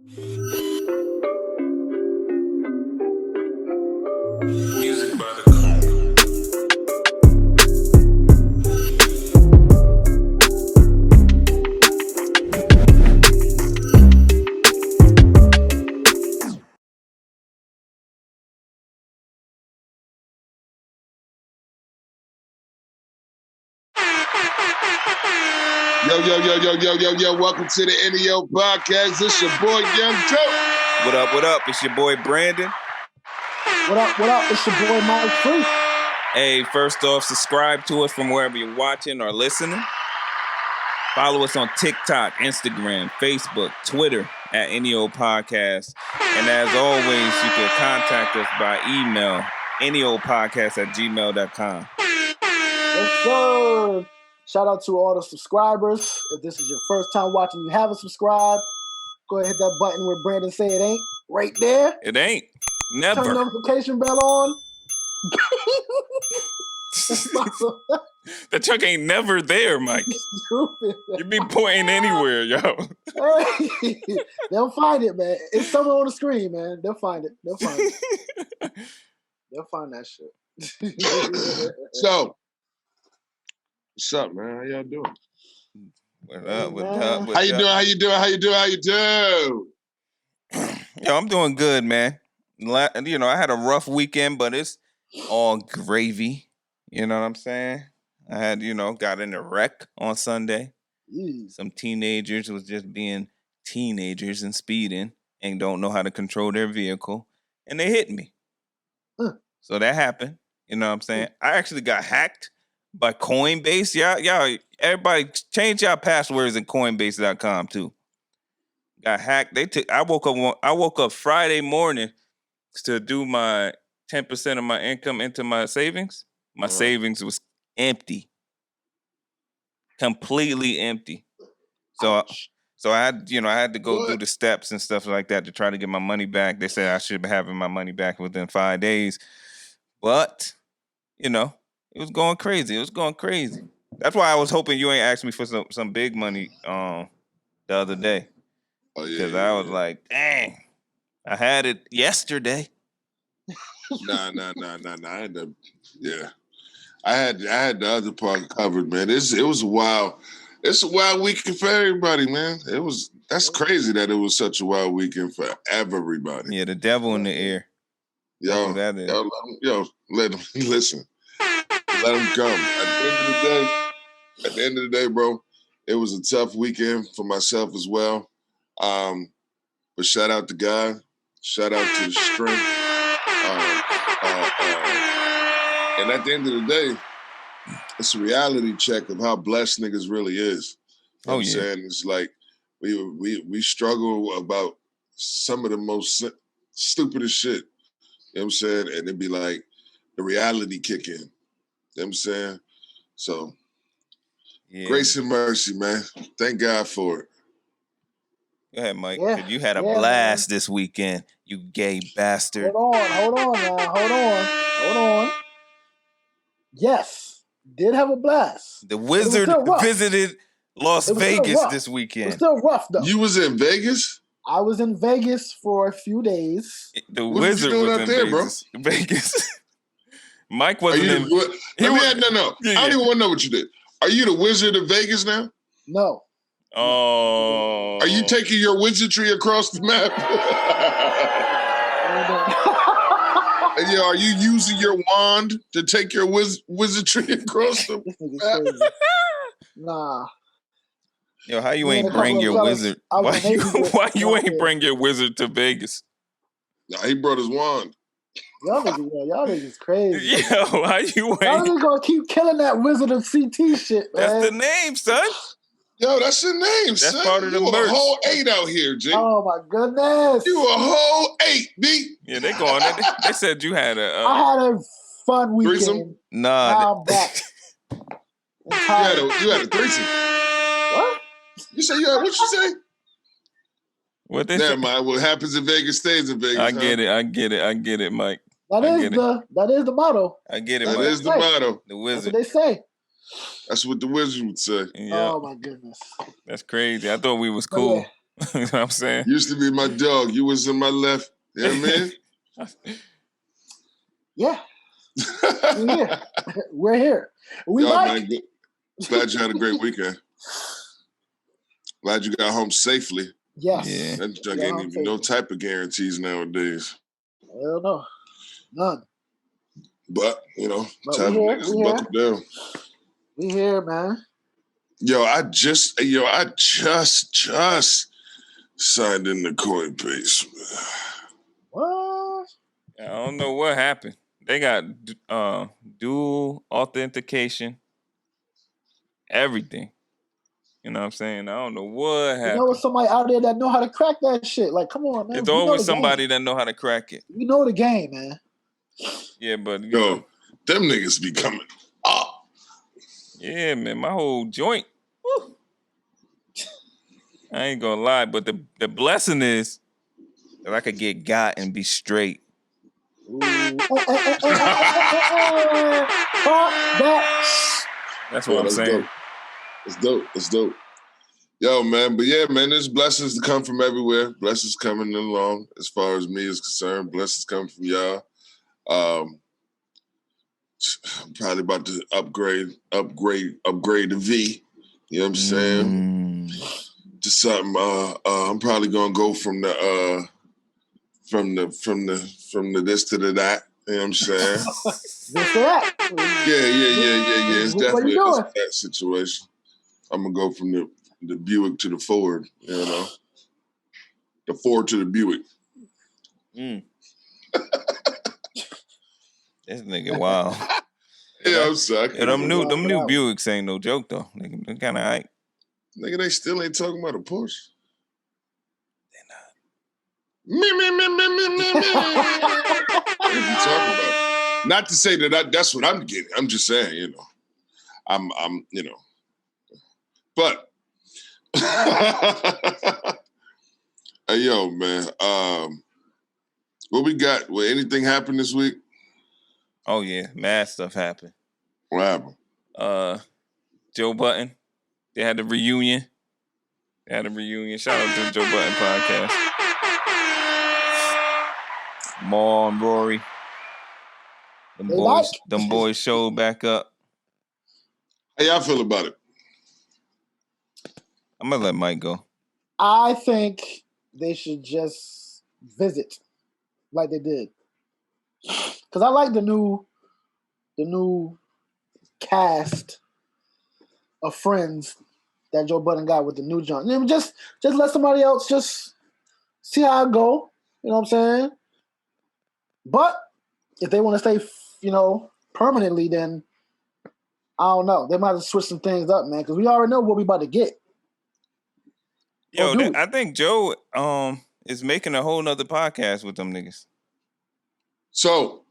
Music by the Cone. Yo. Welcome to the NEO podcast. This your boy, Young Joe. What up? It's your boy, Brandon. What up? It's your boy, Mike Free. Hey, first off, subscribe to us from wherever you're watching or listening. Follow us on TikTok, Instagram, Facebook, Twitter at NEO Podcast. And as always, you can contact us by email, neopodcast@gmail.com. Yes, sir. Shout out to all the subscribers. If this is your first time watching, you haven't subscribed, go ahead, hit that button where Brandon say it ain't right there. It ain't. Turn Never. the notification bell on. The truck ain't never there, Mike. Stupid. You be pointing anywhere, yo. Hey, they'll find it, man. It's somewhere on the screen, man. They'll find it. They'll find that shit. So, what's up, man? How y'all doing? What up? How you doing? Yo, I'm doing good, man. You know, I had a rough weekend, but it's all gravy. You know what I'm saying? I had, got in a wreck on Sunday. Some teenagers was just being teenagers and speeding and don't know how to control their vehicle. And they hit me. So that happened. You know what I'm saying? I actually got hacked by Coinbase. Y'all, everybody change y'all passwords in Coinbase.com too. Got hacked. I woke up Friday morning to do my 10% of my income into my savings. My savings was empty. Completely empty. So I had to go through the steps and stuff like that to try to get my money back. They said I should be having my money back within 5 days. But, it was going crazy. That's why I was hoping you ain't asked me for some big money the other day. Oh, yeah. Because I was like, dang, I had it yesterday. Nah. I had the other part covered, man. It's a wild weekend for everybody, man. That's crazy that it was such a wild weekend for everybody. Yeah, the devil in the air. Yo, let him listen. Let him come. At the end of the day, bro, it was a tough weekend for myself as well. But shout out to God. Shout out to strength. And at the end of the day, it's a reality check of how blessed niggas really is. You know what I'm saying? It's like we struggle about some of the most stupidest shit. You know what I'm saying? And it'd be like the reality kick in. You know what I'm saying? So grace and mercy, man. Thank God for it. Go ahead, Mike. Yeah. You had a blast this weekend, you gay bastard. Hold on. Yes, did have a blast. The Wizard visited Las Vegas this weekend. It was still rough, though. You was in Vegas? I was in Vegas for a few days. The Wizard was in Vegas. Vegas. Mike wasn't in. No. I don't even want to know what you did. Are you the Wizard of Vegas now? No. Oh. Are you taking your wizardry across the map? And are you using your wand to take your wizardry across the map? Nah. Yo, how you ain't bring your wizard? Why you ain't bring your wizard to Vegas? Nah, he brought his wand. Y'all niggas crazy. Yo, how you ain't? Y'all niggas gonna keep killing that Wizard of CT shit, man. That's the name, son. Yo, that's the name, son. That's part of the merch. You a whole 8 out here, G. Oh, my goodness. You a whole 8, B. Yeah, they going. They said you had a... I had a fun weekend. Threesome? Nah. Now I'm back. You had a threesome. What? You say you had... What you say? What they Never say? mind. What happens in Vegas stays in Vegas. I get it, Mike. That is the motto. I get it, That Mike. is the motto. The Wizard. That's what they say. That's what the Wizard would say. Yeah. Oh, my goodness. That's crazy. I thought we was cool. You know what I'm saying? Used to be my dog. You was in my left. You know what I mean? Yeah. We're here. We're here. We man, glad you had a great weekend. Glad you got home safely. Yes. Yeah. That junk ain't even no type of guarantees nowadays. Hell no. None. But, time niggas buckle down. We here, man. Yo, I just signed in the Coinbase. What? I don't know what happened. They got dual authentication, everything. You know what I'm saying? I don't know what happened. You know, somebody out there that know how to crack that shit. Like, come on, man. It's always somebody that know how to crack it. You know the game, man. Yeah, but them niggas be coming up. Yeah, man, my whole joint. Woo. I ain't gonna lie, but the blessing is that I could get got and be straight. That's what I'm saying. It's dope. Yo, man, but yeah, man, there's blessings to come from everywhere. Blessings coming along as far as me is concerned. Blessings coming from y'all. I'm probably about to upgrade the V. You know what I'm saying? To something. I'm probably gonna go from the this to the that. You know what I'm saying? This to that. Yeah. It's definitely that situation. I'm gonna go from the Buick to the Ford. The Ford to the Buick. This nigga wild. Yeah, I'm sorry. Yeah, them new Buicks ain't no joke though. They kind of hype. Nigga, they still ain't talking about a Porsche. They're not. What are you talking about? Not to say that that's what I'm getting. I'm just saying, I'm But hey, yo, man. What we got? Will anything happen this week? Oh yeah, mad stuff happened. What happened? Joe Budden. They had a reunion. Shout out to the Joe Budden podcast. Maul and Rory. Them boys showed back up. How y'all feel about it? I'm gonna let Mike go. I think they should just visit like they did. Because I like the new cast of friends that Joe Budden got with the new joint. Just let somebody else just see how it go. You know what I'm saying? But if they want to stay, permanently, then I don't know. They might have to switch some things up, man, because we already know what we about to get. Yo, I think Joe is making a whole nother podcast with them niggas. So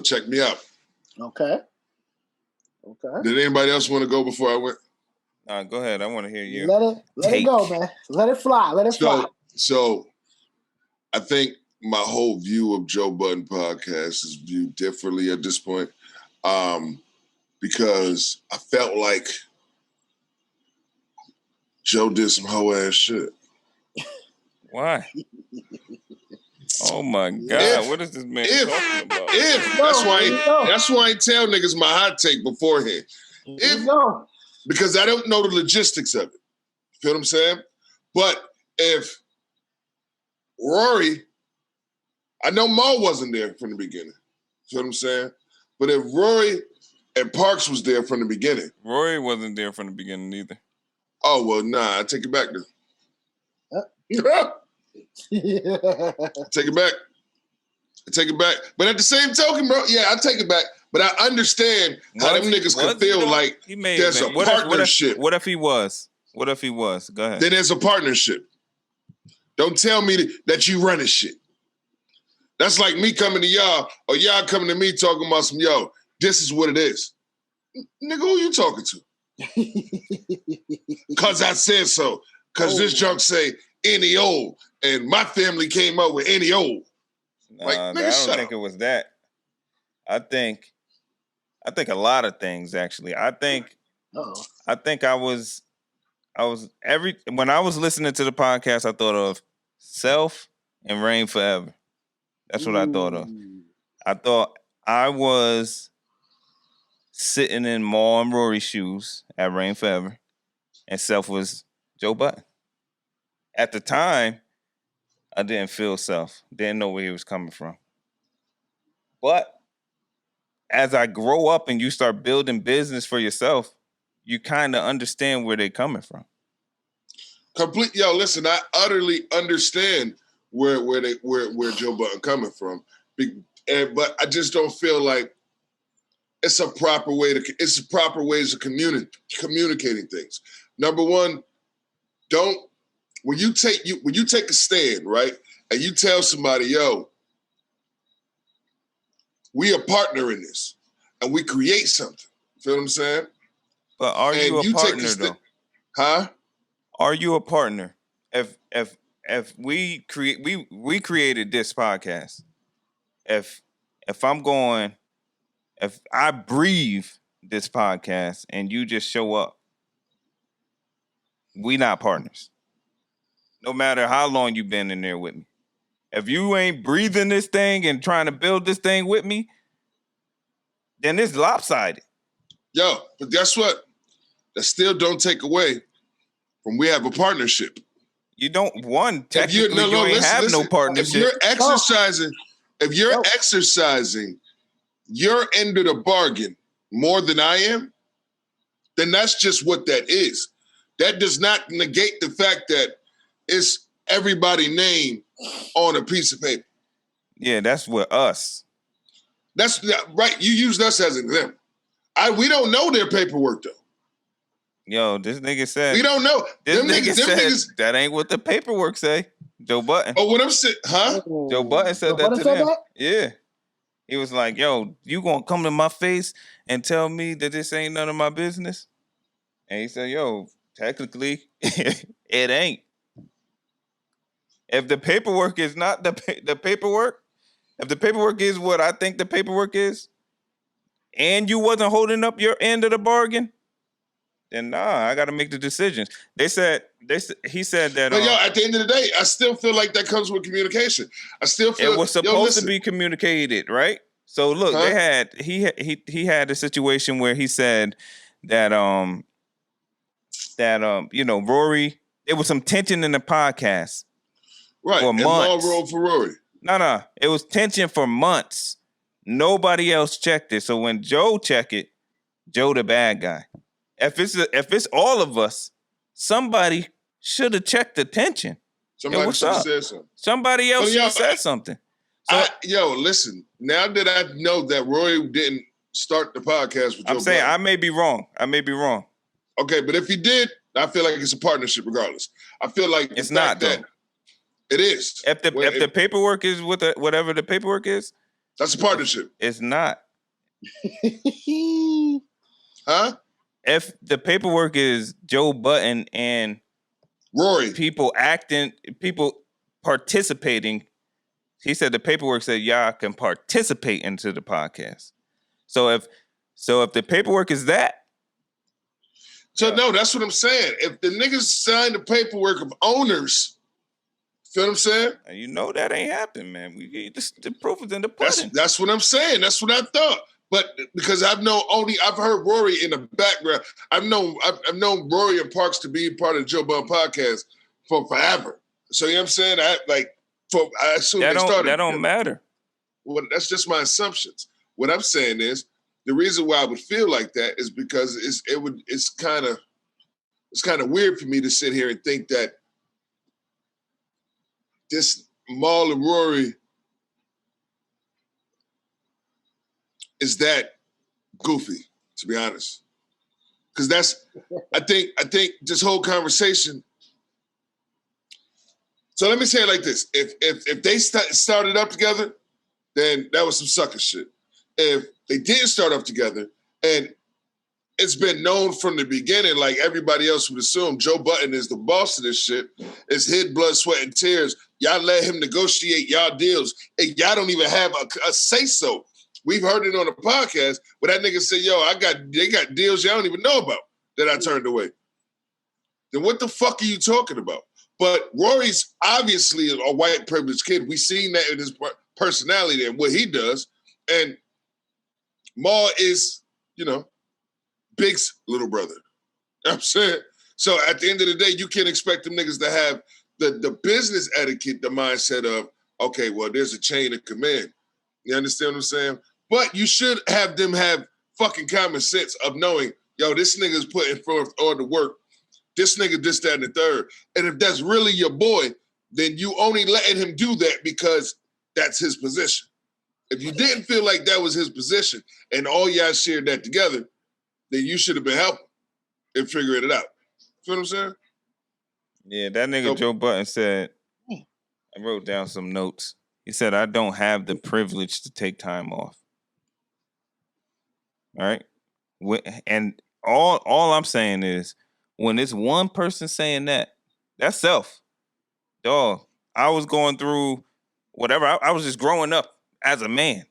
check me out. Okay. Did anybody else want to go before I went? Go ahead. I want to hear you. Let it go, man. Let it fly. Fly. So I think my whole view of Joe Budden podcast is viewed differently at this point, because I felt like Joe did some hoe ass shit. Why? Oh my God! What is this man talking about? That's why I tell niggas my hot take beforehand. Because I don't know the logistics of it. You feel what I'm saying? But if Rory, I know Maul wasn't there from the beginning. You feel what I'm saying? But if Rory and Parks was there from the beginning. Rory wasn't there from the beginning either. Oh, well, nah, I take it back then. Take it back. But at the same token, bro, I take it back. But I understand how them niggas could feel like there's a partnership. What if he was? Go ahead. Then there's a partnership. Don't tell me that you running shit. That's like me coming to y'all or y'all coming to me talking about some, this is what it is. Nigga, who you talking to? Because I said so. Because this junk say any old. And my family came up with any old. I don't think it was that. I think a lot of things, actually. I think I when I was listening to the podcast, I thought of Self and Reign Forever. That's what I thought of. I thought I was sitting in Maul and Rory's shoes at Reign Forever, and Self was Joe Budden. At the time, I didn't feel Self. Didn't know where he was coming from. But as I grow up and you start building business for yourself, you kind of understand where they're coming from. Yo, listen, I utterly understand where Joe Budden coming from, but I just don't feel like it's a proper way to. It's proper ways of communicating things. Number one, when you take a stand, right, and you tell somebody, yo, we a partner in this, and we create something. Feel what I'm saying? But are you a partner though? Huh? Are you a partner? If we created this podcast, if I breathe this podcast and you just show up, we not partners. No matter how long you've been in there with me. If you ain't breathing this thing and trying to build this thing with me, then it's lopsided. Yo, but guess what? That still don't take away from we have a partnership. You don't technically you ain't have no partnership. If you're exercising your end of the bargain more than I am, then that's just what that is. That does not negate the fact that it's everybody's name on a piece of paper. Yeah, that's with us. That's right. You used us as an example. We don't know their paperwork though. Yo, this nigga said we don't know. This nigga said that ain't what the paperwork say. Joe Budden. Oh, what I'm saying, huh? Joe Budden said that to them. Yeah. He was like, yo, you gonna come to my face and tell me that this ain't none of my business? And he said, yo, technically, it ain't. If the paperwork is not the paperwork, if the paperwork is what I think the paperwork is, and you wasn't holding up your end of the bargain, then nah, I got to make the decisions. He said that. But yo, at the end of the day, I still feel like that comes with communication. I still feel it was supposed to be communicated, right? So look, he had a situation where he said that Rory, there was some tension in the podcast. Right, for months. All rolled for Rory. No, it was tension for months. Nobody else checked it. So when Joe checked it, Joe the bad guy. If it's all of us, somebody should have checked the tension. Somebody should have said something. Somebody else should have said something. So, listen. Now that I know that Rory didn't start the podcast with Joe I'm saying Budden, I may be wrong. Okay, but if he did, I feel like it's a partnership regardless. I feel like it's not though. It is. If the paperwork is whatever the paperwork is, that's a partnership. It's not. Huh? If the paperwork is Joe Budden and Rory, people participating, he said the paperwork said y'all can participate into the podcast. So if the paperwork is that, no, that's what I'm saying. If the niggas signed the paperwork of owners, feel what I'm saying? You know that ain't happening, man. The proof is in the pudding. That's what I'm saying. That's what I thought. But because I've heard Rory in the background. I've known Rory and Parks to be part of the Joe Budden podcast for forever. So you know what I'm saying? I assume they started. That don't matter. Well, that's just my assumptions. What I'm saying is the reason why I would feel like that is because it's kind of weird for me to sit here and think that this Maul and Rory is that goofy, to be honest. Because I think this whole conversation. So let me say it like this: if they started up together, then that was some sucker shit. If they didn't start up together, and it's been known from the beginning, like everybody else would assume, Joe Budden is the boss of this shit. It's his blood, sweat, and tears. Y'all let him negotiate y'all deals, and y'all don't even have a say-so. We've heard it on the podcast where that nigga said, yo, they got deals y'all don't even know about that I turned away. then what the fuck are you talking about? But Rory's obviously a white privileged kid. We've seen that in his personality and what he does. And Mal is, Big's little brother. You know what I'm saying? So at the end of the day, you can't expect them niggas to have the business etiquette, the mindset of, okay, well, there's a chain of command. You understand what I'm saying? But you should have them have fucking common sense of knowing, yo, this nigga's putting forth all the work. This nigga, this, that, and the third. And if that's really your boy, then you only letting him do that because that's his position. If you didn't feel like that was his position and all y'all shared that together, then you should have been helping and figuring it out. You know what I'm saying? Yeah, that nigga Joe Budden said, I wrote down some notes. He said, I don't have the privilege to take time off. All right? And all I'm saying is, when it's one person saying that, that's self. Dog, I was going through whatever. I was just growing up as a man.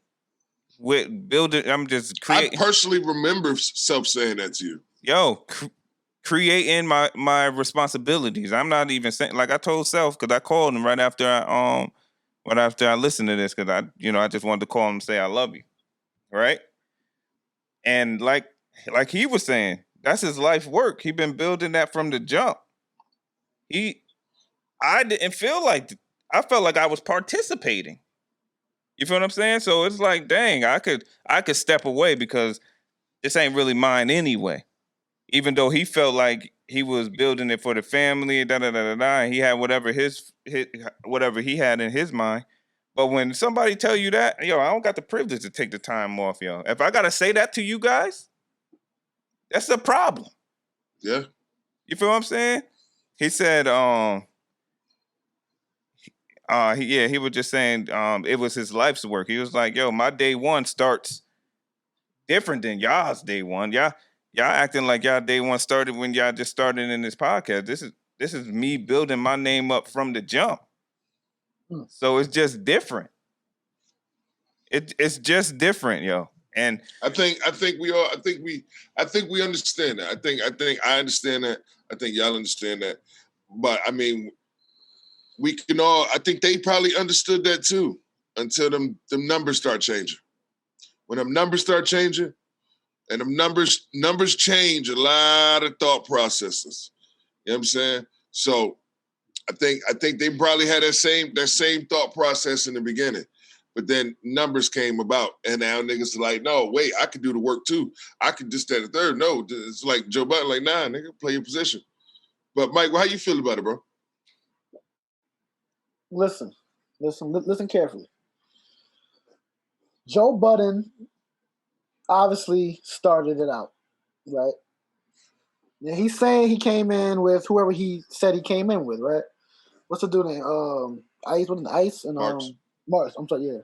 With building, I'm just creating. I personally remember self saying that to you. Yo, creating my responsibilities. I'm not even saying, like I told Self, because I called him right after I listened to this, because I just wanted to call him and say I love you. Right? And like he was saying, that's his life work. He been building that from the jump. I didn't feel like, I felt like I was participating. You feel what I'm saying? So it's like, dang, I could step away because this ain't really mine anyway. Even though he felt like he was building it for the family, and he had whatever whatever he had in his mind. But when somebody tell you that, yo, I don't got the privilege to take the time off, yo. If I gotta say that to you guys, that's a problem. Yeah. You feel what I'm saying? He said, he was just saying it was his life's work. He was like, yo, my day one starts different than y'all's day one. Y'all acting like y'all day one started when y'all just started in this podcast. This is me building my name up from the jump. So it's just different. It's just different, yo. And I think we understand that. I think I understand that. I think y'all understand that. But I mean, we can all, I think they probably understood that too until them numbers start changing. When them numbers start changing, and them numbers change a lot of thought processes. You know what I'm saying? So I think they probably had that same thought process in the beginning. But then numbers came about, and now niggas are like, no, wait, I could do the work too. I could just stand a third. No, it's like Joe Budden, like, nah, nigga, play your position. But Mike, how you feel about it, bro? Listen carefully. Joe Budden obviously started it out, right? And he's saying he came in with whoever he said he came in with, right? What's the dude name? Ice, what's the Ice? And Marks. I'm sorry, yeah.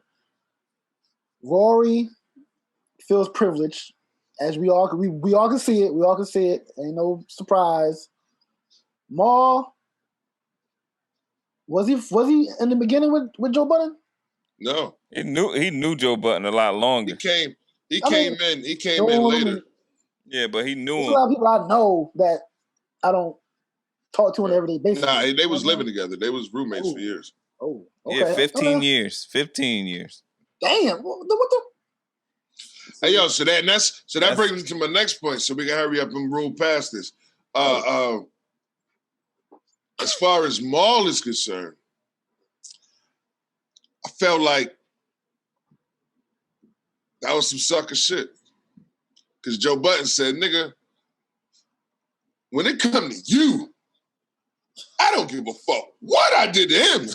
Rory feels privileged, as we all can see it. We all can see it. Ain't no surprise. Mal, was he in the beginning with Joe Budden? No. He knew Joe Budden a lot longer. He came in later. Yeah, but he knew There's him. a lot of people I know that I don't talk to on an everyday basis. Nah, they was living together. They was roommates for years. Oh, okay. Yeah, 15 years. 15 years. Damn. What the? Hey, yo, so that brings me to my next point. So we can hurry up and roll past this. As far as Mal is concerned, I felt like that was some sucker shit. Because Joe Budden said, nigga, when it come to you, I don't give a fuck what I did to him.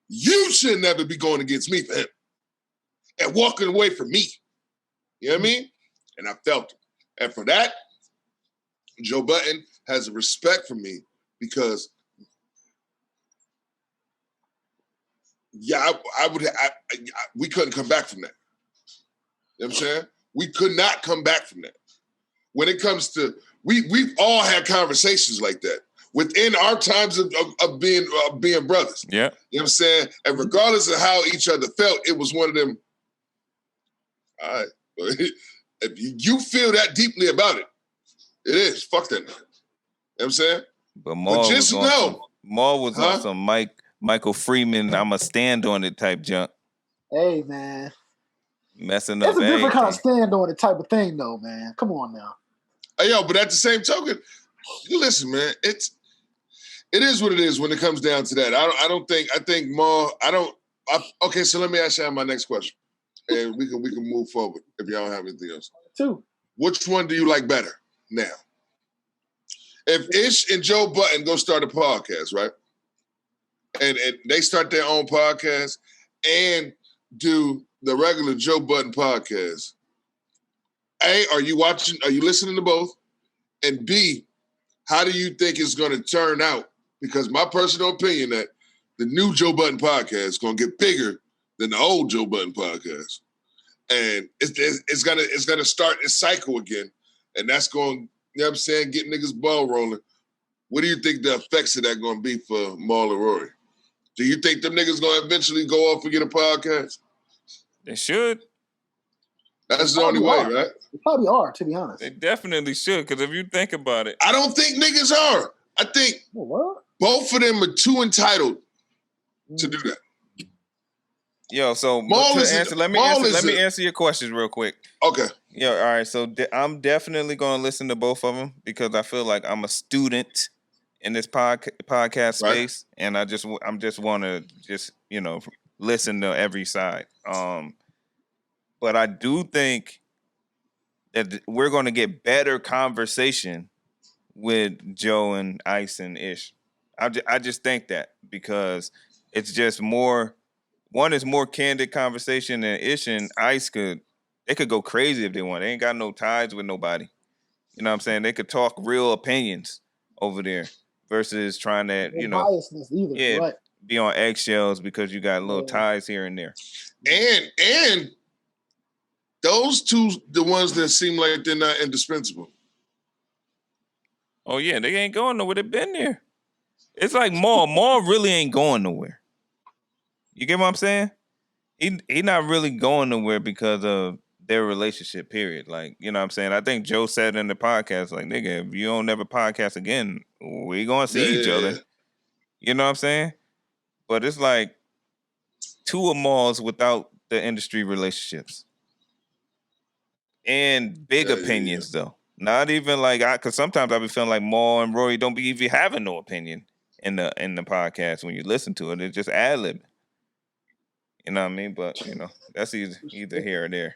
You should never be going against me for him and walking away from me. You know what I mean? And I felt it. And for that, Joe Budden has a respect for me because, we couldn't come back from that. You know what I'm saying? We could not come back from that. When it comes to, we've all had conversations like that within our times of being brothers. Yeah. You know what I'm saying? And regardless of how each other felt, it was one of them, all right, if you feel that deeply about it, it is. Fuck that. what I'm saying? But Maul just was on know. Some Michael Freeman, I'ma stand on it type junk. Hey, man. Messing up It's a different everything. kind of stand on it type of thing, though, man. Come on now. Hey, yo, but at the same token, you listen, man. It is what it is when it comes down to that. I think Maul. Okay, so let me ask you my next question, and we can move forward if y'all don't have anything else. Two. Which one do you like better now? If Ish and Joe Budden go start a podcast, right? And they start their own podcast and do the regular Joe Budden podcast. A, are you listening to both? And B, how do you think it's going to turn out? Because my personal opinion that the new Joe Budden podcast is going to get bigger than the old Joe Budden podcast. And it's gonna start its cycle again. And that's going, you know what I'm saying, get niggas ball rolling. What do you think the effects of that going to be for Maul and Rory? Do you think them niggas going to eventually go off and get a podcast? They should. That's the only way, right? They probably are, to be honest. They definitely should, because if you think about it. I don't think niggas are. I think both of them are too entitled to do that. Yo, so let me answer your questions real quick. Okay. Yeah, all right. So I'm definitely going to listen to both of them because I feel like I'm a student in this podcast space, and I'm just want to listen to every side. But I do think that we're going to get better conversation with Joe and Ice and Ish. I just think that because it's just more. One is more candid conversation, and Ish and Ice could go crazy if they want. They ain't got no ties with nobody. You know what I'm saying? They could talk real opinions over there versus trying to, be on eggshells because you got little ties here and there. And those two, the ones that seem like they're not indispensable. Oh yeah, they ain't going nowhere. They've been there. It's like Maul. Maul really ain't going nowhere. You get what I'm saying? He not really going nowhere because of their relationship, period. Like, you know what I'm saying? I think Joe said in the podcast, like, nigga, if you don't never podcast again, we gonna see each other. You know what I'm saying? But it's like two of Maul's without the industry relationships. And big opinions, though. Not even like, because sometimes I be feeling like Maul and Rory don't be even having no opinion in the podcast when you listen to it. It's just ad-lib. You know what I mean? But, that's either here or there.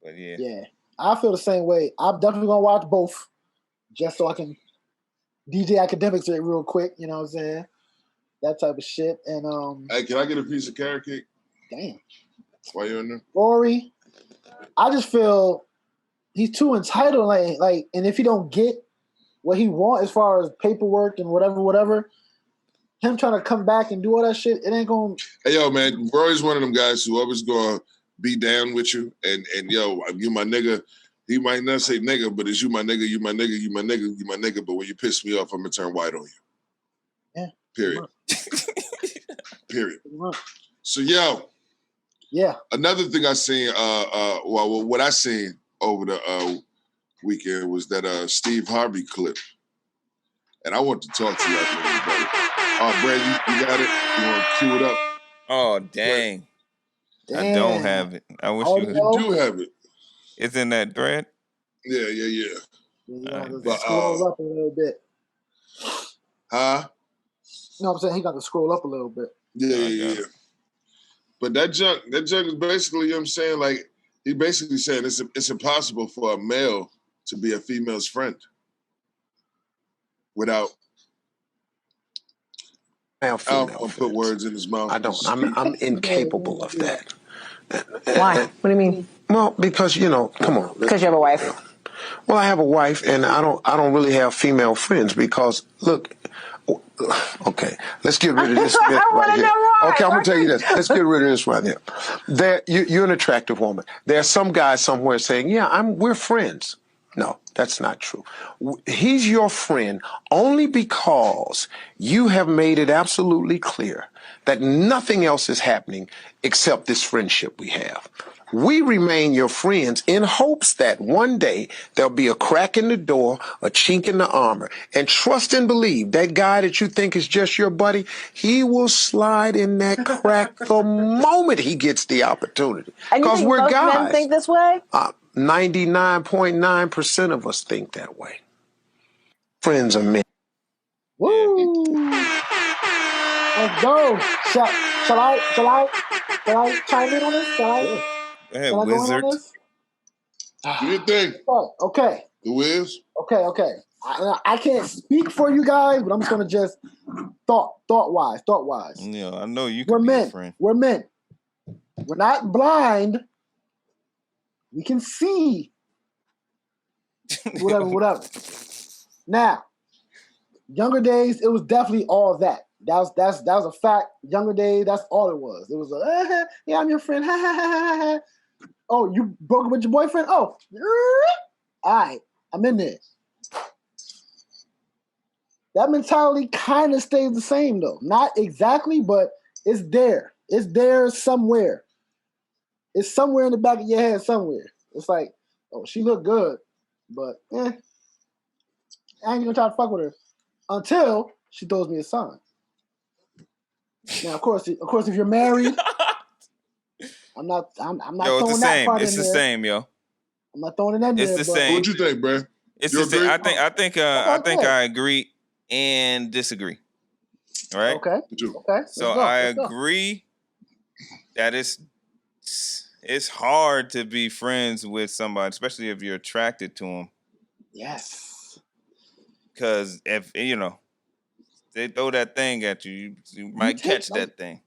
But, yeah. Yeah. I feel the same way. I'm definitely going to watch both just so I can DJ Academics it real quick. You know what I'm saying? That type of shit. And hey, can I get a piece of carrot cake? Damn. While you're in there? Rory, I just feel he's too entitled. Like, and if he don't get what he wants as far as paperwork and whatever, him trying to come back and do all that shit, it ain't going to... Hey, yo, man, Rory's one of them guys who always going to be down with you. And yo, you my nigga. He might not say nigga, but it's you my nigga, you my nigga, you my nigga, you my nigga. But when you piss me off, I'm going to turn white on you. Yeah. Period. Period. So, yo. Yeah. Another thing I seen, what I seen over the weekend was that Steve Harvey clip. And I want to talk to you about it. Brad, you got it? You want to cue it up? Oh, dang. I don't have it. I wish you do have it. It's in that thread? Yeah. Scroll up a little bit. Huh? No, I'm saying he got to scroll up a little bit. Yeah. But that junk is basically, you know what I'm saying? Like, he basically saying it's impossible for a male to be a female's friend without... I don't put words in his mouth. I don't. I'm incapable of that. Why? What do you mean? Well, because, come on. Because you have a wife. Well, I have a wife, and I don't really have female friends because, look, okay, let's get rid of this myth right here. Okay, I'm going to tell you this. Let's get rid of this right here. You're an attractive woman. There's some guy somewhere saying, yeah, we're friends. No, that's not true. He's your friend only because you have made it absolutely clear that nothing else is happening except this friendship we have. We remain your friends in hopes that one day there'll be a crack in the door, a chink in the armor. And trust and believe that guy that you think is just your buddy, he will slide in that crack the moment he gets the opportunity. And you think we're most guys. men think this way? 99.9% of us think that way. Friends are men. Woo! Let's go. Shall I chime in on this? Shall I Go ahead, go in wizard. on this? Do your thing. Okay. The Wiz. Okay. I can't speak for you guys, but I'm just gonna just thought wise. Yeah, I know you We're can be a men. friend. We're men. We're not blind. We can see whatever. Now, younger days, it was definitely all that. That was a fact. Younger days, that's all it was. It was yeah, I'm your friend. Oh, you broke up with your boyfriend? Oh, all right, I'm in there. That mentality kind of stays the same though. Not exactly, but it's there. It's there somewhere. It's somewhere in the back of your head somewhere. It's like, oh, she looked good, but I ain't gonna try to fuck with her until she throws me a sign. Now, of course, if you're married, I'm not Yo, it's throwing the that same. part It's in the there. same, yo. I'm not throwing it in It's there. the but same. What you think, bro? It's You the same. agree? I think I agree and disagree. Right? Okay. So Let's go. I agree that it's hard to be friends with somebody, especially if you're attracted to them. Yes. Because if they throw that thing at you, you might catch that thing.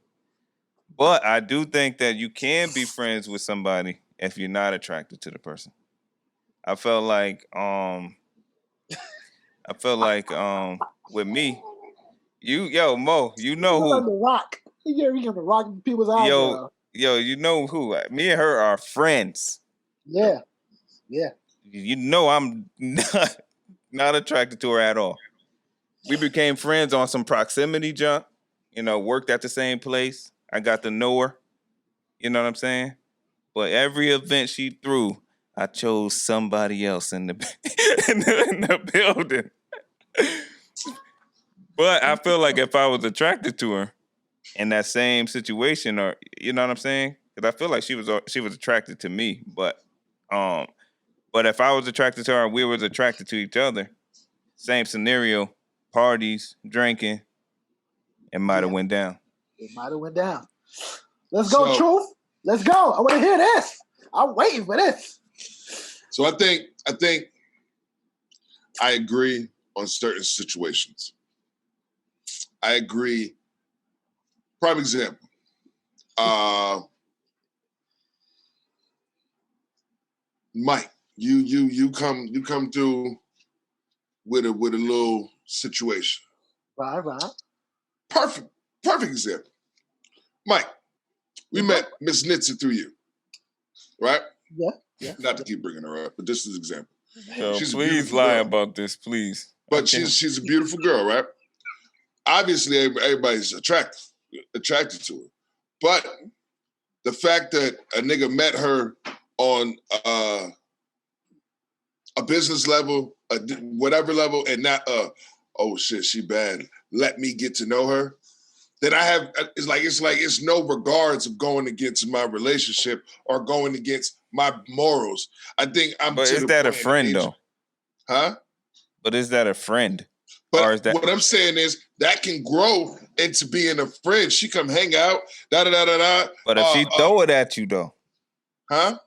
But I do think that you can be friends with somebody if you're not attracted to the person. I felt like with me, Mo, you know You're who. The Rock. You're gonna rock people's eyebrows. Yo, you know who. Me and her are friends. Yeah. You know I'm not attracted to her at all. We became friends on some proximity junk. Worked at the same place. I got to know her. You know what I'm saying? But every event she threw, I chose somebody else in the in the building. But I feel like if I was attracted to her in that same situation, or you know what I'm saying? Because I feel like she was attracted to me, but if I was attracted to her and we was attracted to each other, same scenario, parties, drinking, it might have went down. It might have went down. Let's go, Truth. Let's go. I want to hear this. I'm waiting for this. So I think I agree on certain situations. I agree. Prime example. Mike, you come through with a little situation. Right. Perfect example. Mike, we met Miss Nitsa through you, right? Yeah. Not to keep bringing her up, but this is an example. So She's a please beautiful lie girl. about this, please. But she's a beautiful girl, right? Obviously, everybody's attracted to her. But the fact that a nigga met her on a business level, whatever level, and not oh shit, she bad. Let me get to know her. Then I have it's no regards of going against my relationship or going against my morals. I think I'm. But is that a friend though? Huh? But is that a friend? But or is that... what I'm saying is that can grow into being a friend. She come hang out, But if she throw it at you though, huh?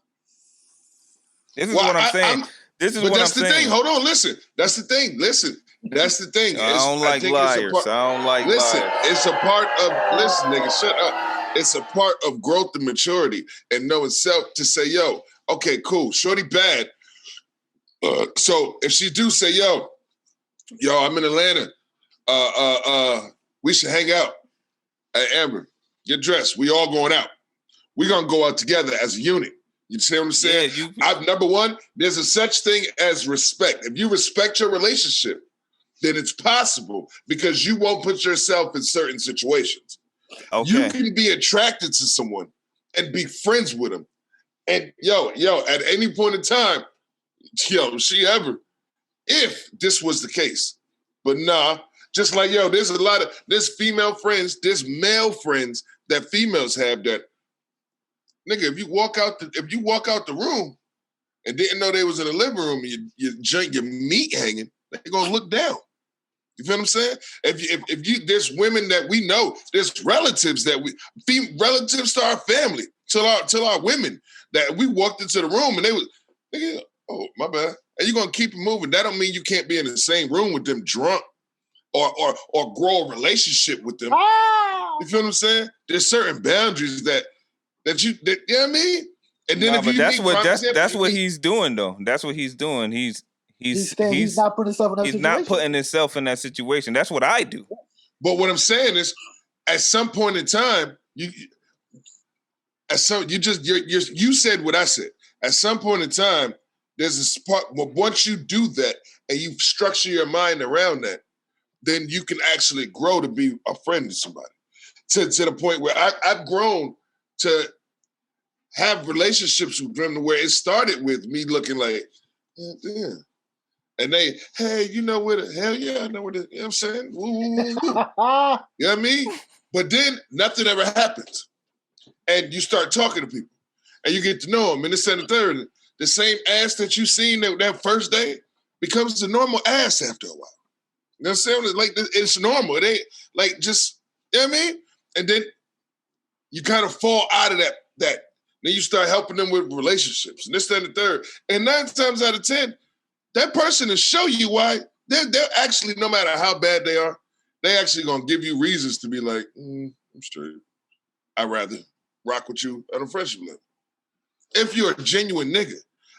This is what I'm saying. That's the thing. Hold on, listen. That's the thing. Listen. That's the thing. I don't like liars. Listen, it's a part of. Listen, nigga, shut up. It's a part of growth and maturity and knowing self to say, yo, okay, cool, shorty bad. So if she do say, yo, I'm in Atlanta. We should hang out. Hey, Amber, get dressed. We all going out. We're gonna go out together as a unit. You see what I'm saying? Yeah, Number one, there's a such thing as respect. If you respect your relationship, then it's possible because you won't put yourself in certain situations. Okay. You can be attracted to someone and be friends with them. And yo, at any point in time, if this was the case. But nah, just like, there's female friends, there's male friends that females have that, nigga, if you walk out the room and didn't know they was in the living room and your meat hanging, they're gonna look down. You feel what I'm saying? There's women that we know, there's relatives relatives to our family, to our women that we walked into the room and they was, nigga, oh my bad, and you're gonna keep it moving. That don't mean you can't be in the same room with them drunk or grow a relationship with them. You feel what I'm saying? There's certain boundaries that you know what I mean? And then that's what he's doing though. That's what he's doing. He's not putting himself in that situation. He's not putting himself in that situation. That's what I do. But what I'm saying is, at some point in time, you said what I said. At some point in time, there's a part. Well, once you do that and you structure your mind around that, then you can actually grow to be a friend to somebody. To the point where I've grown to have relationships with them where it started with me looking like, yeah. And they, hey, you know what? Hell yeah, I know what it, you know what I'm saying? Woo, woo, woo. You know what I mean? But then nothing ever happens. And you start talking to people and you get to know them. And this and the third, the same ass that you seen that first day becomes the normal ass after a while. You know what I'm saying? Like, it's normal. It ain't like just, you know what I mean? And then you kind of fall out of that. Then you start helping them with relationships and this and the third. And 9 times out of 10, that person will show you why they're actually, no matter how bad they are, they actually gonna give you reasons to be like, I'm straight. I'd rather rock with you at a friendship level. If you're a genuine nigga.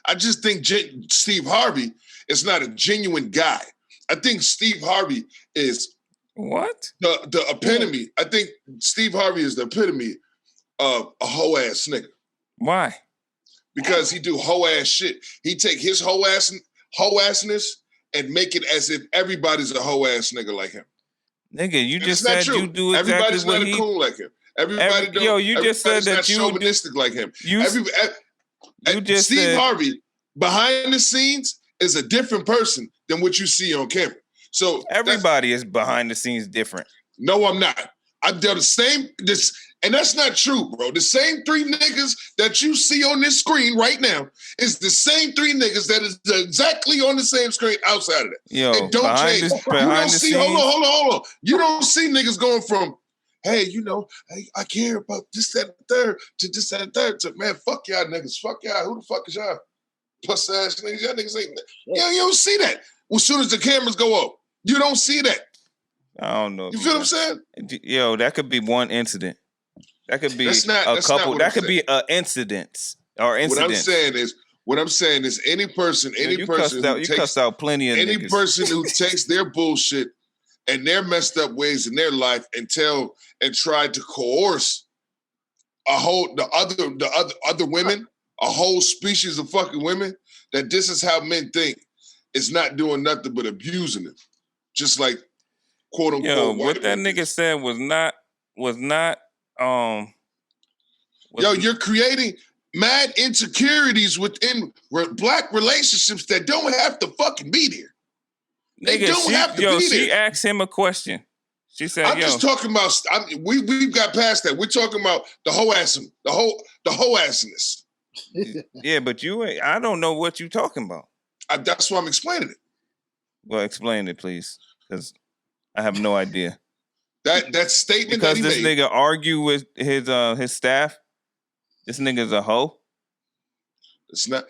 I just think Steve Harvey is not a genuine guy. I think Steve Harvey is what? The epitome. I think Steve Harvey is the epitome of a hoe ass nigga. Why? Because he do hoe ass shit. He take his hoe assness and make it as if everybody's a hoe ass nigga like him. Nigga, you just said you do exactly everybody's what not cool like him. Everybody don't. Yo, you just said that you chauvinistic like him. Just Steve said, Harvey behind the scenes is a different person than what you see on camera. So everybody is behind the scenes different. No, I'm not. I've done the same. And that's not true, bro. The same 3 niggas that you see on this screen right now is the same 3 niggas that is exactly on the same screen outside of that. Yo, it don't change. You don't see. Hold on. You don't see niggas going from, hey, I care about this, that, and the third to this, that, and the third to, man, fuck y'all niggas. Fuck y'all. Who the fuck is y'all? Plus ass niggas. Y'all niggas ain't. You don't see that. As soon as the cameras go up, you don't see that. I don't know. You feel what I'm saying? Yo, that could be one incident. That could be a couple. That could be incidents or incidents. What I'm saying is any person you cussed out plenty of any niggas. person who takes their bullshit and their messed up ways in their life and try to coerce the other women, a whole species of fucking women, that this is how men think, is not doing nothing but abusing them. Just like quote unquote. Yo, what that nigga said was not. You're creating mad insecurities within black relationships that don't have to fucking be there. They don't have to be there. She asked him a question. She said, I'm just talking about, we've got past that. We're talking about the hoe assness. Yeah, but I don't know what you're talking about. That's why I'm explaining it. Well, explain it, please, because I have no idea. That statement because that this made, nigga argue with his staff. This nigga's a hoe. It's not.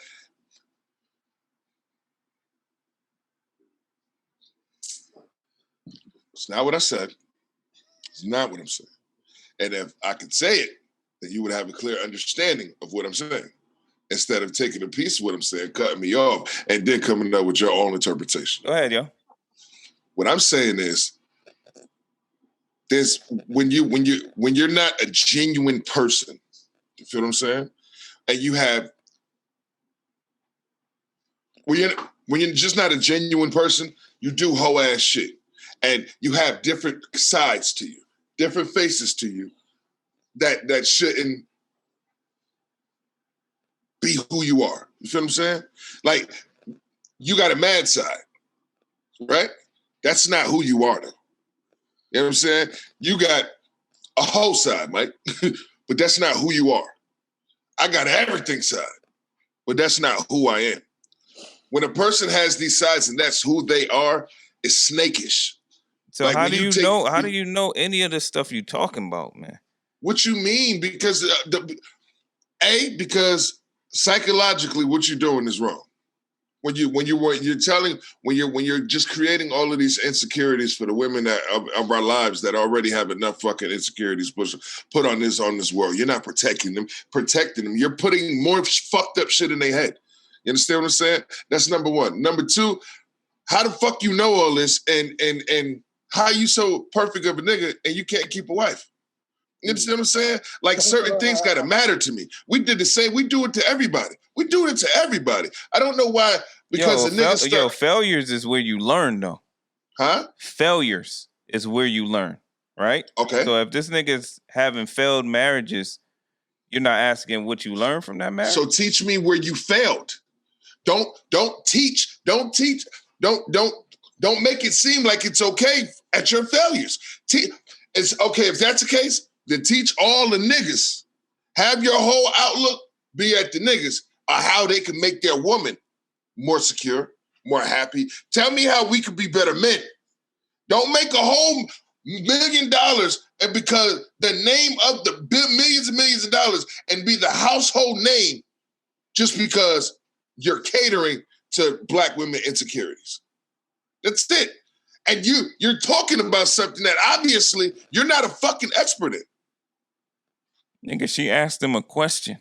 It's not what I said. It's not what I'm saying. And if I could say it, then you would have a clear understanding of what I'm saying, instead of taking a piece of what I'm saying, cutting me off, and then coming up with your own interpretation. Go ahead, yo. What I'm saying is, when you're not a genuine person, you feel what I'm saying? And you have when you're just not a genuine person, you do hoe ass shit, and you have different sides to you, different faces to you that shouldn't be who you are. You feel what I'm saying? Like, you got a mad side, right? That's not who you are, though. You know what I'm saying? You got a whole side, Mike, but that's not who you are. I got everything side, but that's not who I am. When a person has these sides and that's who they are, it's snakish. So like, how do you know? How do you know any of the stuff you talking about, man? What you mean? Because because psychologically, what you're doing is wrong. When you're just creating all of these insecurities for the women of our lives that already have enough fucking insecurities put on this world. You're not protecting them. You're putting more fucked up shit in their head. You understand what I'm saying? That's number one. Number two, how the fuck you know all this and how you so perfect of a nigga and you can't keep a wife? You understand what I'm saying? Like, certain things got to matter to me. We did the same. We do it to everybody. We do it to everybody. I don't know why, because the niggas failures is where you learn, though. Huh? Failures is where you learn, right? Okay. So if this nigga's having failed marriages, you're not asking what you learned from that marriage? So teach me where you failed. Don't teach. Don't make it seem like it's okay at your failures. It's okay if that's the case. Then teach all the niggas. Have your whole outlook be at the niggas on how they can make their woman more secure, more happy. Tell me how we could be better men. Don't make a whole $1 million and because the name of the millions and millions of dollars and be the household name just because you're catering to black women insecurities. That's it. And you're talking about something that obviously you're not a fucking expert in. Nigga, she asked him a question.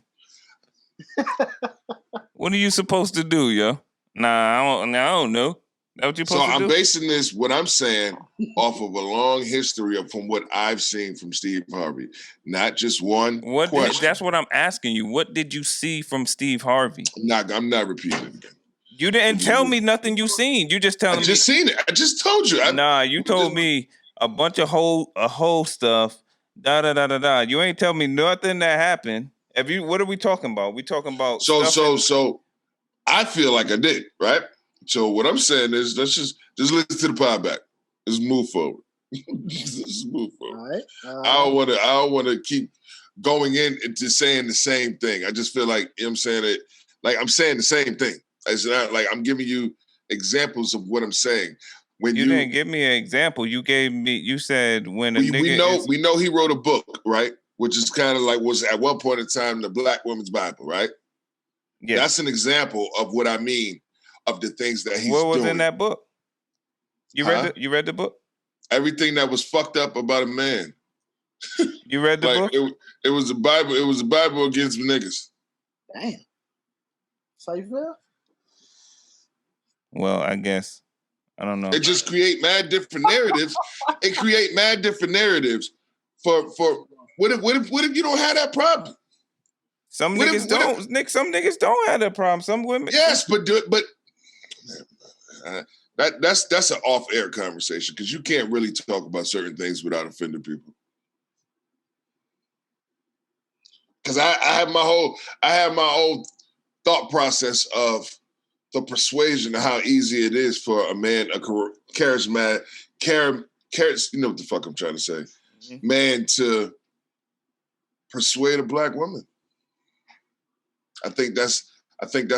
What are you supposed to do, yo? Nah, I don't know. That what you supposed to do? So I'm basing this, what I'm saying, off of a long history from what I've seen from Steve Harvey. Not just one question. That's what I'm asking you. What did you see from Steve Harvey? I'm not repeating it again. You didn't tell me nothing you seen. You just telling me. I just seen it. I just told you. You told me a bunch of whole stuff. Da. You ain't tell me nothing that happened. What are we talking about? We talking about so I feel like I did, right? So what I'm saying is let's just listen to the pod back. Let's move forward. Let's move forward. All right. I don't want to keep going into saying the same thing. I just feel like, you know what I'm saying, it like I'm saying the same thing. It's not like I'm giving you examples of what I'm saying. When you didn't give me an example. You said when a nigga we know he wrote a book, right? Which is kind of like was at one point in time the Black Women's Bible, right? Yeah. That's an example of what I mean of the things that he's doing. What was in that book? You read the book? Everything that was fucked up about a man. You read the book? It was a Bible. It was a Bible against niggas. Damn. That's how you feel? Well, I guess. I don't know. It just create mad different narratives. It create mad different narratives for what if you don't have that problem? Some niggas don't. Nick, some niggas don't have that problem. Some women. Yes, but that's an off-air conversation because you can't really talk about certain things without offending people. Because I have my whole thought process of the persuasion of how easy it is for a man, a charismatic, you know what the fuck I'm trying to say, man, to persuade a black woman. I think that's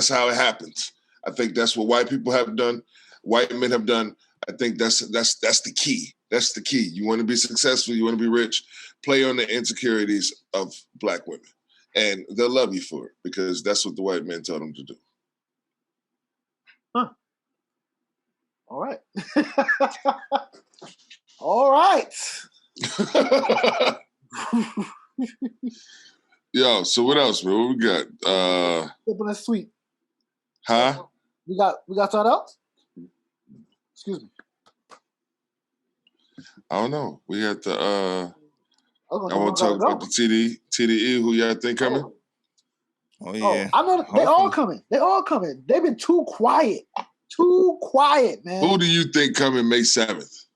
how it happens. I think that's what white people have done, white men have done. I think that's the key. That's the key. You want to be successful, you want to be rich, play on the insecurities of black women. And they'll love you for it because that's what the white men taught them to do. Huh. All right. All right. Yo, so what else, man? What we got? Open a sweet. Huh? We got something else? Excuse me. I don't know. We had to I want to talk about the TDE. Who y'all think coming? Oh yeah. I know they all coming. They all coming. They've been too quiet. Too quiet, man. Who do you think coming May 7th?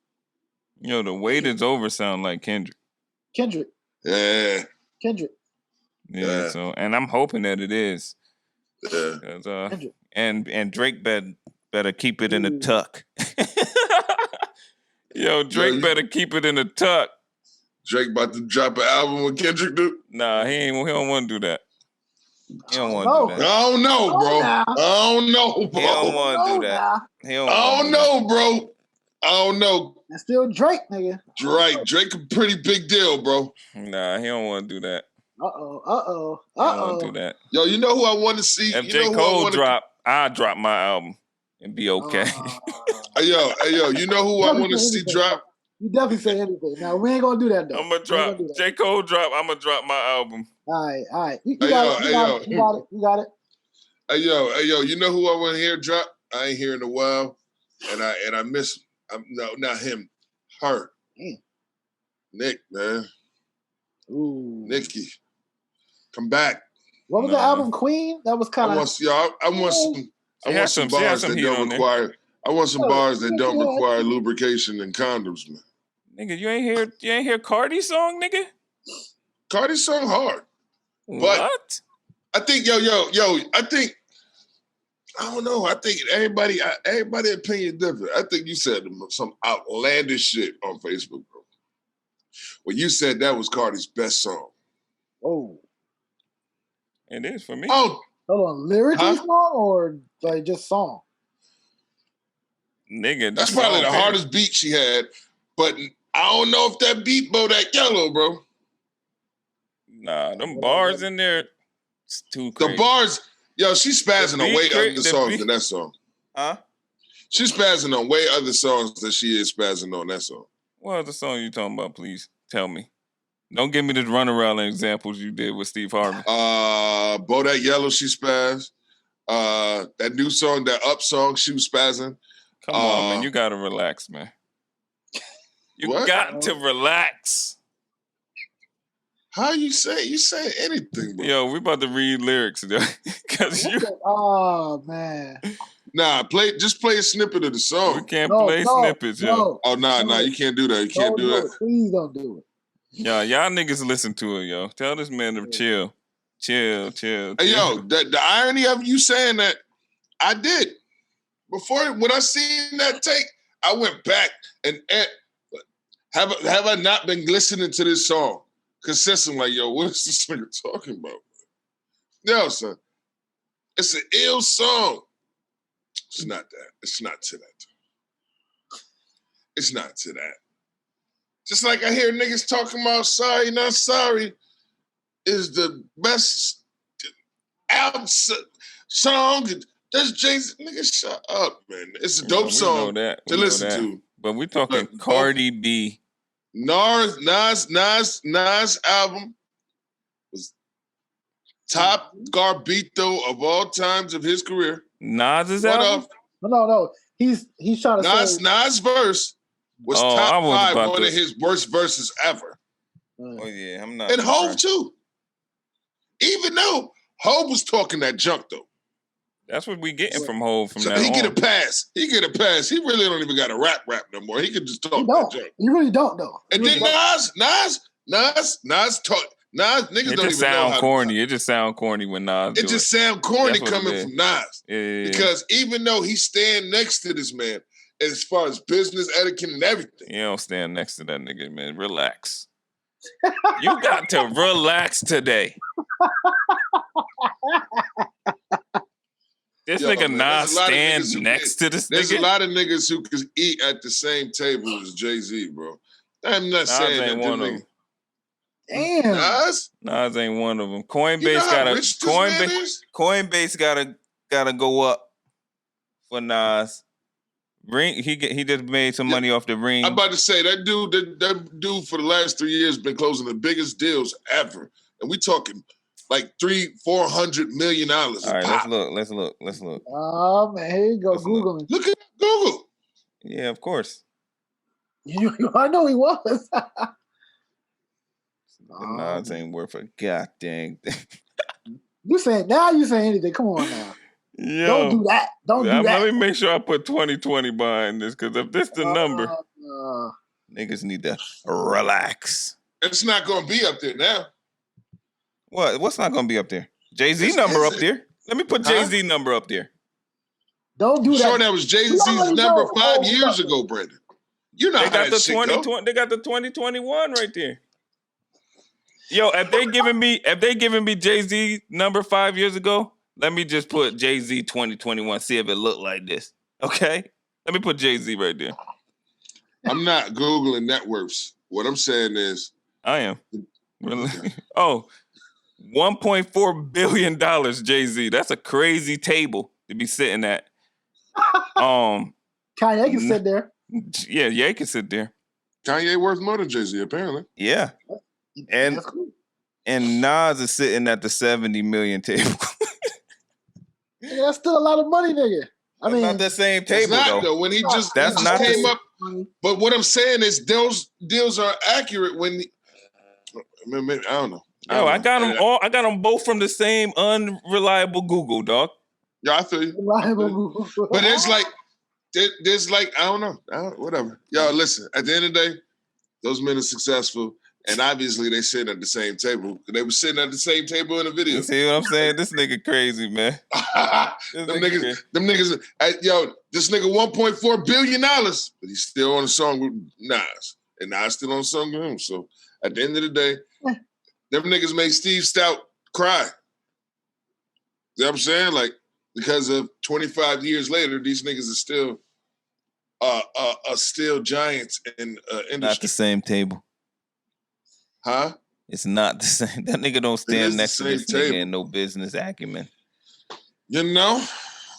Yo, the wait is over sound like Kendrick. Kendrick. Yeah. Kendrick. Yeah. So, and I'm hoping that it is. Yeah. And Drake better keep it in the tuck. Yo, Drake better keep it in the tuck. Drake about to drop an album with Kendrick, dude? Nah, he don't want to do that. He don't want to do that. I don't know, bro. I don't know, bro. He don't want to do that. I don't know, bro. I don't know. That's still Drake, nigga. Drake a pretty big deal, bro. Nah, he don't want to do that. Uh oh. He don't want to do that. Yo, you know who I want to see? If J. Cole drop, I'll drop my album and be okay. Hey, yo, you know who I want to see drop? You definitely say anything. Now, we ain't going to do that, though. I'm going to drop. J. Cole drop, I'm going to drop my album. All right. You got it. Hey, yo, you know who I want to hear drop? I ain't hear in a while. And I miss him. No, not him. Her. Damn. Nick, man. Ooh. Nikki. Come back. What was the album, Queen? That was kind of. I want some bars that don't require. I want some bars that don't require lubrication and condoms, man. Nigga, you ain't hear Cardi's song, nigga? Cardi's song hard. What? But I think, I think, I don't know. I think everybody opinion different. I think you said some outlandish shit on Facebook, bro. When you said that was Cardi's best song. Oh. It is for me. Oh. Hold on. Lyrically song or like just song? Nigga, that's probably the hardest beat she had, but I don't know if that beat Bodak Yellow, bro. Nah, them bars in there, it's too crazy. The bars, she's spazzing on way other songs than that song. Huh? She's spazzing on way other songs than she is spazzing on that song. What other song you talking about, please? Tell me. Don't give me the runaround examples you did with Steve Harvey. Bodak Yellow, she spazzed. That new song, that Up song, she was spazzing. Come on, man. You got to relax, man. You got to relax. How you say anything, bro? Yo, we about to read lyrics, though. Oh, man. Nah, just play a snippet of the song. We can't play snippets, yo. Oh, nah, you can't do that. You can't do that. Please don't do it. Y'all niggas listen to it, yo. Tell this man to chill. Chill. Hey, yo, the irony of you saying that, I did. When I seen that take, I went back and have I not been listening to this song consistently? Like, yo, what is this nigga talking about? No, son. It's an ill song. It's not that. It's not to that. It's not to that. Just like I hear niggas talking about Sorry Not Sorry is the best album song. That's Jay-Z. Nigga, shut up, man. It's a dope song to listen to. But we talking Cardi B. Nas album was top garbito of all times of his career. Nas's album? No. He's trying to say Nas verse was top 5, one of his worst verses ever. Oh yeah, I'm not. And Hov too. Even though Hov was talking that junk though. That's what we getting from Hov from now He on. get a pass. He really don't even got to rap no more. He can just talk that junk. You really don't though. And then Nas talk. Nas niggas don't even know how to It just sound corny. It just sound corny when Nas. It just sound corny coming from Nas. Yeah. Because even though he stand next to this man, as far as business etiquette and everything, you don't stand next to that nigga, man. Relax. You got to relax today. This nigga Nas stands next to this nigga. There's a lot of niggas who can eat at the same table as Jay-Z, bro. I'm not saying that one of them. Damn. Nas ain't one of them. Coinbase gotta go up for Nas. Ring, he just made some money off the Ring. I'm about to say that dude for the last 3 years been closing the biggest deals ever, and we talking like $300-400 million. All right, let's look. Oh man, here you go, Googling. Look at Google. Yeah, of course. I know he was. Nas ain't worth a goddamn thing. You saying anything? Come on now. Yo, Don't do that. Don't do that. Let me make sure I put 2020 behind this, because if this the number, niggas need to relax. It's not going to be up there now. What? What's not going to be up there? Jay-Z number up there. Let me put Jay-Z number up there. Don't do that. Sure, that was Jay-Z's number 5 years ago, Brandon. You know They how got that the shit 2020. go. They got the 2021 right there. Yo, if they giving me Jay-Z number 5 years ago, let me just put Jay-Z 2021. See if it look like this. Okay, let me put Jay-Z right there. I'm not Googling net worths. What I'm saying is, I am. Really? Oh, $1.4 billion, Jay-Z. That's a crazy table to be sitting at. Kanye can sit there. Yeah, Ye can sit there. Kanye worth more than Jay-Z, apparently. Yeah. And That's cool. and Nas is sitting at the 70 million table. Yeah, that's still a lot of money, nigga. I mean, not the same It's table not, though. When he just That's not the came same- up. But what I'm saying is those deals are accurate when I don't know. Yo, I got them all. I got them both from the same unreliable Google, dog. Yeah, I feel you. But it's like there's like I don't know. Whatever. Yo, listen. At the end of the day, those men are successful, and obviously they sitting at the same table. They were sitting at the same table in the video. You see what I'm saying? This nigga crazy, man. them niggas. Yo, this nigga $1.4 billion, but he's still on a song with Nas, and Nas still on a song with him. So at the end of the day, them niggas made Steve Stout cry. You know what I'm saying? Like, because of 25 years later, these niggas are still giants in industry. Not the same table. Huh? It's not the same. That nigga don't is stand the next to this same nigga table. and no business acumen. You know?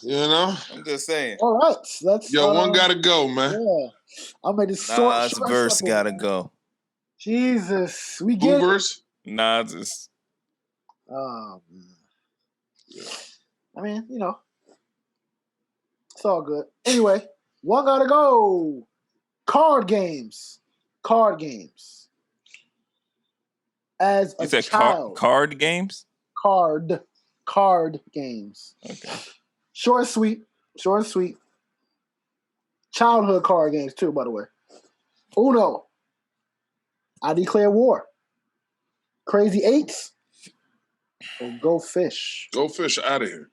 I'm just saying. All right, let's. Yo, one gotta go, man. Yeah, I'll make this short. Nas verse simple, gotta man. go. Jesus, we Who get. verse? Nas is. Oh man. I mean, you know, it's all good. Anyway, one gotta go. Card games. As a You said child, card games? card games. Okay. Short and sweet. Childhood card games too, by the way. Uno. I declare war. Crazy Eights. Or Go Fish. Go fish out of here.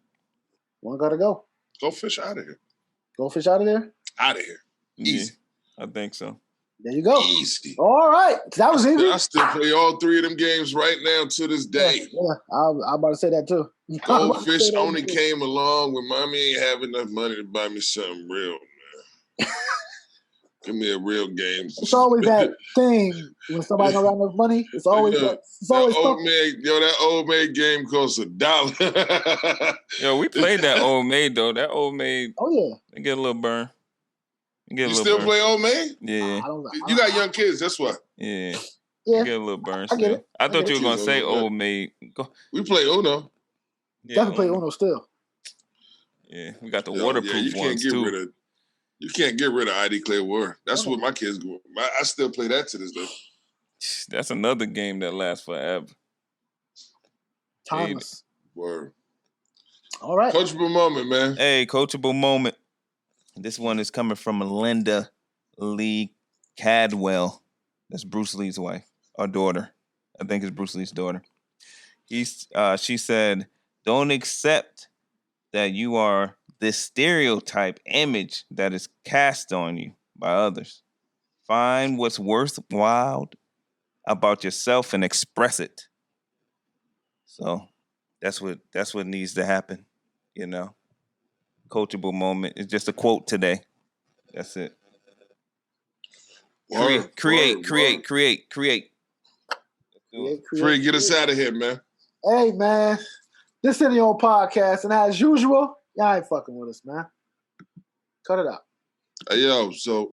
One gotta go. Go fish out of here. Go Fish out of there. Out of here. Easy. Yeah, I think so. There you go. Easy. All right. That was easy. I still play all three of them games right now to this day. Yeah. I'm about to say that too. Goldfish only came along when mommy ain't have enough money to buy me something real, man. Give me a real game. It's always that thing when somebody don't got enough money. It's always Yeah. that. It's always That old maid game costs $1. Yo, we played that old maid though. That old maid. Oh yeah. They get a little burn. You still play old maid? Yeah. You got young kids, that's why. Yeah. Yeah. Get a little burn. I get Still. it. I thought you were gonna it. say old maid. Go. We play Uno. Yeah, Definitely play Uno still. Yeah, we got the Yo, waterproof you can't ones get too. rid of. You can't get rid of I Declare War. That's what my kids go. I still play that to this day. That's another game that lasts forever. Timeless. Word. All right. Coachable moment, man. Hey, coachable moment. This one is coming from Linda Lee Cadwell. That's Bruce Lee's wife, or daughter. I think it's Bruce Lee's daughter. She said, "Don't accept that you are this stereotype image that is cast on you by others. Find what's worthwhile about yourself and express it." So that's what needs to happen, you know. Coachable moment. It's just a quote today. That's it. Create. Free, get us out of here, man. Hey man, this is the old podcast, and as usual, y'all ain't fucking with us, man. Cut it out. Hey, yo, so